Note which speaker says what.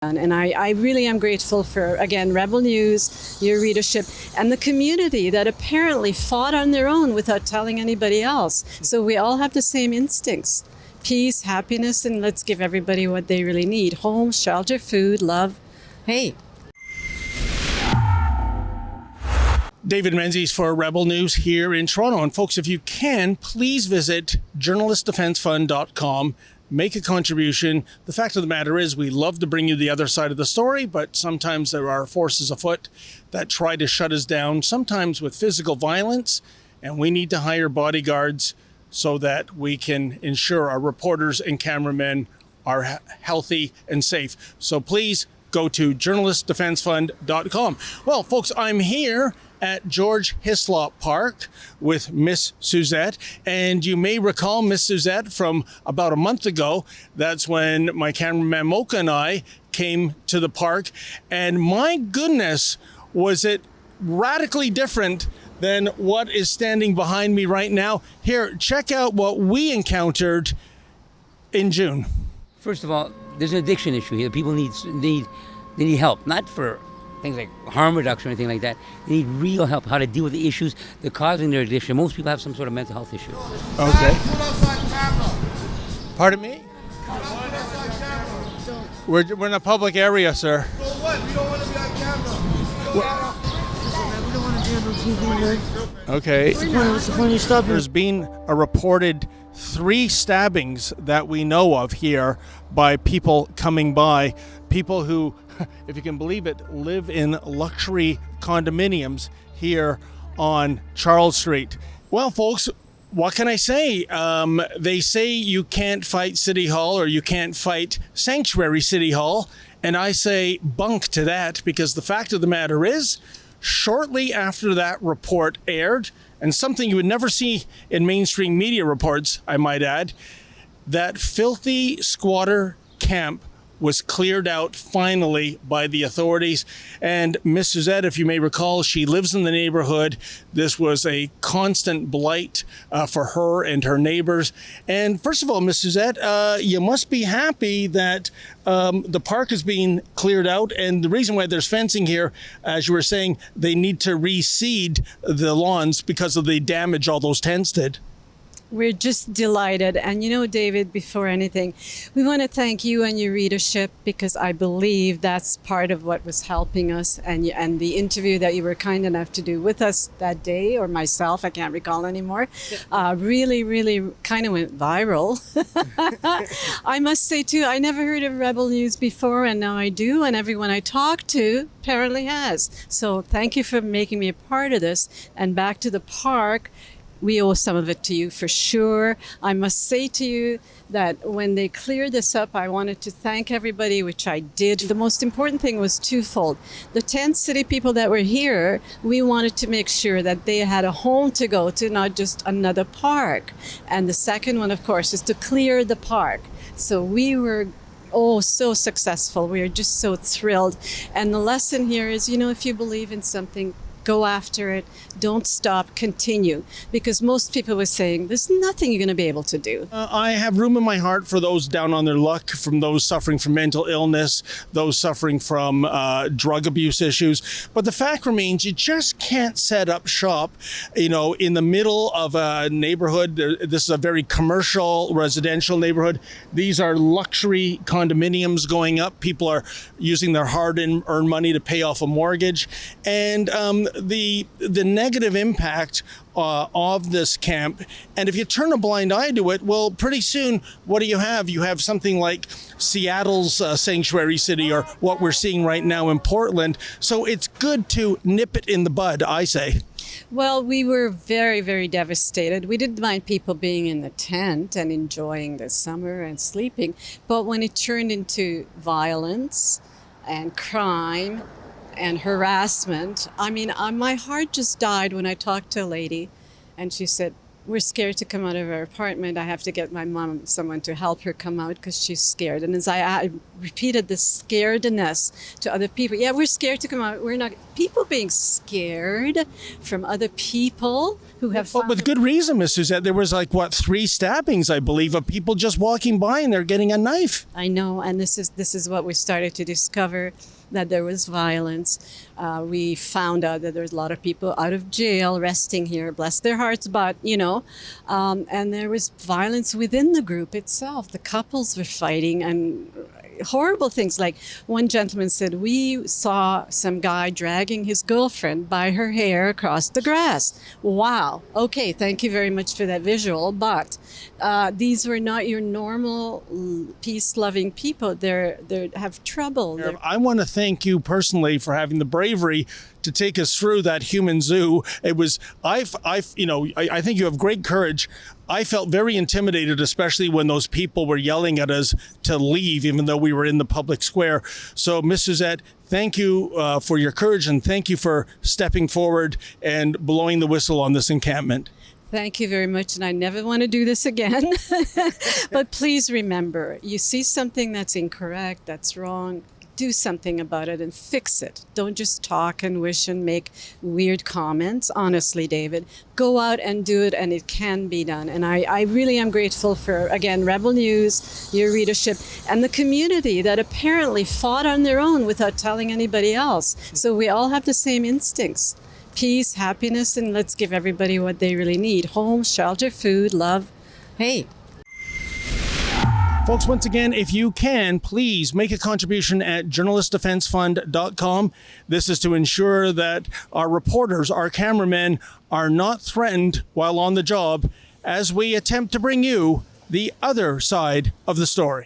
Speaker 1: And I really am grateful for, again, Rebel News, your readership, and the community that apparently fought on their own without telling anybody else. So we all have the same instincts: peace, happiness, and let's give everybody what they really need: home, shelter, food, love. Hey.
Speaker 2: David Menzies for Rebel News here in Toronto. And folks, if you can, please visit journalistdefensefund.com. Make a contribution. The fact of the matter is, we love to bring you the other side of the story, but sometimes there are forces afoot that try to shut us down, sometimes with physical violence, and we need to hire bodyguards so that we can ensure our reporters and cameramen are healthy and safe. So please go to journalistdefensefund.com. Well, folks, I'm here at George Hislop Park with Miss Suzette. And you may recall Miss Suzette from about a month ago. That's when my cameraman Mocha and I came to the park. And my goodness, was it radically different than what is standing behind me right now. Here, check out what we encountered in June.
Speaker 3: First of all, there's an addiction issue here. People need help, not for things like harm reduction or anything like that. They need real help, how to deal with the issues that are causing their addiction. Most people have some sort of mental health issue.
Speaker 2: Okay. Pardon me? We're in a public area, sir.
Speaker 4: So what? We don't want to be on camera.
Speaker 5: We don't want to be on TV, man.
Speaker 2: Okay.
Speaker 5: What's the point of you stopping?
Speaker 2: There's been a reported 3 stabbings that we know of here by people coming by. People who, if you can believe it, live in luxury condominiums here on Charles Street. Well, folks, what can I say? They say you can't fight City Hall or you can't fight Sanctuary City Hall. And I say bunk to that, because the fact of the matter is, shortly after that report aired, and something you would never see in mainstream media reports, I might add, that filthy squatter camp was cleared out finally by the authorities. And Miss Suzette, if you may recall, she lives in the neighborhood. This was a constant blight for her and her neighbors. And first of all, Miss Suzette, you must be happy that the park is being cleared out. And the reason why there's fencing here, as you were saying, they need to reseed the lawns because of the damage all those tents did.
Speaker 1: We're just delighted. And you know, David, before anything, we want to thank you and your readership, because I believe that's part of what was helping us. And the interview that you were kind enough to do with us that day, or myself, I can't recall anymore, really kind of went viral. I must say, too, I never heard of Rebel News before, and now I do. And everyone I talk to apparently has. So thank you for making me a part of this. And back to the park, we owe some of it to you for sure. I must say to you that when they cleared this up, I wanted to thank everybody, which I did. The most important thing was twofold. The 10 city people that were here, we wanted to make sure that they had a home to go to, not just another park. And the second one, of course, is to clear the park. So we were so successful. We are just so thrilled. And the lesson here is, you know, if you believe in something, go after it. Don't stop. Continue. Because most people were saying, there's nothing you're going to be able to do.
Speaker 2: I have room in my heart for those down on their luck, from those suffering from mental illness, those suffering from drug abuse issues. But the fact remains, you just can't set up shop, you know, in the middle of a neighborhood. This is a very commercial, residential neighborhood. These are luxury condominiums going up. People are using their hard-earned money to pay off a mortgage. And the negative impact of this camp, and if you turn a blind eye to it, well, pretty soon, what do you have? You have something like Seattle's Sanctuary City, or what we're seeing right now in Portland. So it's good to nip it in the bud, I say.
Speaker 1: Well, we were very, very devastated. We didn't mind people being in the tent and enjoying the summer and sleeping, but when it turned into violence and crime and harassment, I mean, my heart just died when I talked to a lady, and she said, we're scared to come out of our apartment. I have to get my mom, someone to help her come out because she's scared. And as I repeated this scaredness to other people, yeah, we're scared to come out. We're not, people being scared from other people who have
Speaker 2: Well, with good reason, Miss Suzette. There was like, what, 3 stabbings, I believe, of people just walking by and they're getting a knife.
Speaker 1: I know, and this is what we started to discover, that there was violence. We found out that there's a lot of people out of jail resting here, bless their hearts, but and there was violence within the group itself. The couples were fighting and horrible things. Like one gentleman said, we saw some guy dragging his girlfriend by her hair across the grass. Wow. Okay, thank you very much for that visual, but these were not your normal peace-loving people. They have trouble.
Speaker 2: I want to thank you personally for having the bravery to take us through that human zoo. It was, I think you have great courage. I felt very intimidated, especially when those people were yelling at us to leave, even though we were in the public square. So, Miss Suzette, thank you for your courage, and thank you for stepping forward and blowing the whistle on this encampment.
Speaker 1: Thank you very much, and I never want to do this again. But please remember, you see something that's incorrect, that's wrong, do something about it and fix it. Don't just talk and wish and make weird comments. Honestly, David, go out and do it, and it can be done. And I really am grateful for, again, Rebel News, your readership, and the community that apparently fought on their own without telling anybody else. So we all have the same instincts. Peace, happiness, and let's give everybody what they really need. Home, shelter, food, love. Hey.
Speaker 2: Folks, once again, if you can, please make a contribution at journalistdefensefund.com. This is to ensure that our reporters, our cameramen, are not threatened while on the job as we attempt to bring you the other side of the story.